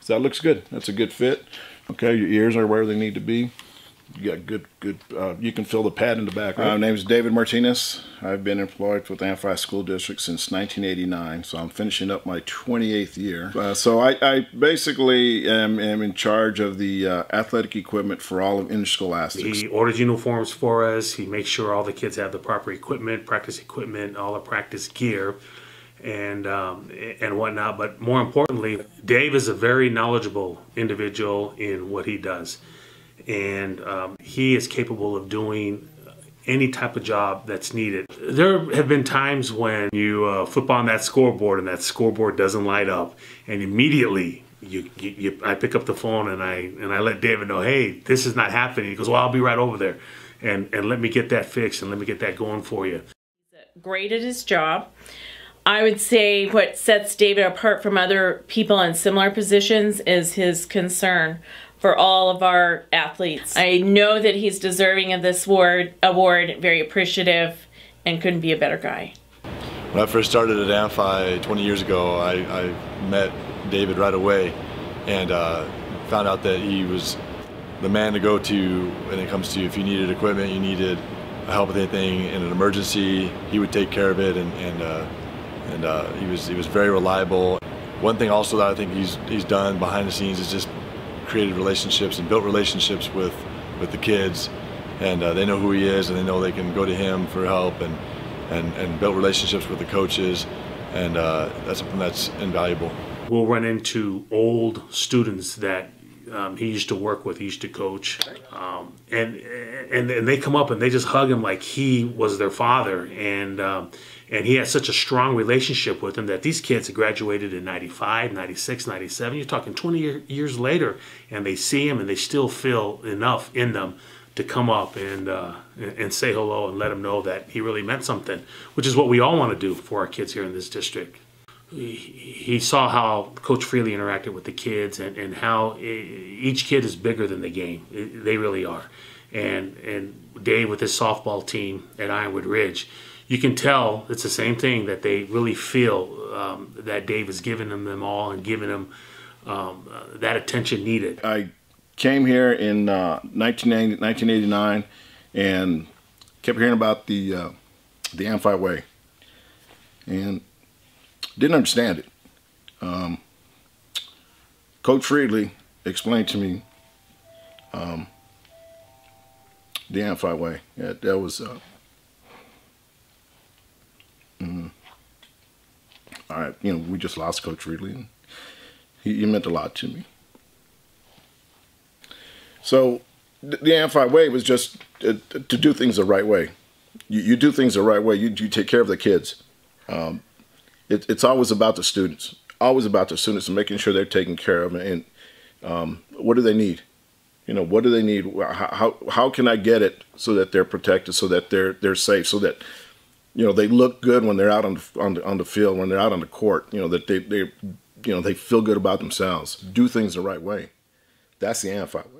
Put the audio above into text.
So that looks good. That's a good fit. Okay, your ears are where they need to be. You got good, you can feel the pad in the back, right? My name is David Martinez. I've been employed with the Amphi School District since 1989, so I'm finishing up my 28th year. So I basically am in charge of the athletic equipment for all of interscholastic. He orders uniforms for us. He makes sure all the kids have the proper equipment, practice equipment, all the practice gear, and whatnot. But more importantly, Dave is a very knowledgeable individual in what he does. And he is capable of doing any type of job that's needed. There have been times when you flip on that scoreboard and that scoreboard doesn't light up, and immediately I pick up the phone and I let David know, hey, this is not happening. He goes, well, I'll be right over there, and let me get that fixed and let me get that going for you. He's great at his job. I would say what sets David apart from other people in similar positions is his concern for all of our athletes. I know that he's deserving of this award, very appreciative, and couldn't be a better guy. When I first started at Amphi 20 years ago, I met David right away and found out that he was the man to go to when it comes to if you needed equipment, you needed help with anything in an emergency, he would take care of it, and he was very reliable. One thing also that I think he's done behind the scenes is just created relationships and built relationships with the kids, and they know who he is and they know they can go to him for help, and built relationships with the coaches, and that's something that's invaluable. We'll run into old students that he used to work with, he used to coach, and they come up and they just hug him like he was their father, and he has such a strong relationship with them that these kids graduated in 95, 96, 97. You're talking 20 years later, and they see him and they still feel enough in them to come up and say hello and let him know that he really meant something, which is what we all want to do for our kids here in this district. He saw how Coach Freely interacted with the kids, and how each kid is bigger than the game. They really are. And Dave with his softball team at Ironwood Ridge, you can tell it's the same thing, that they really feel that Dave is giving them all and giving them that attention needed. I came here in 1989 and kept hearing about the Amphi way, and didn't understand it. Coach Freely explained to me the Amphi way. Yeah, that was all right. You know, we just lost Coach Freely, and he meant a lot to me. So the Amphi way was just to do things the right way. You do things the right way. You take care of the kids. It's always about the students. Always about the students and making sure they're taken care of. And what do they need? You know, what do they need? How can I get it so that they're protected, so that they're safe, so that, you know, they look good when they're out on the field, when they're out on the court. You know, that they feel good about themselves. Do things the right way. That's the Amphi way.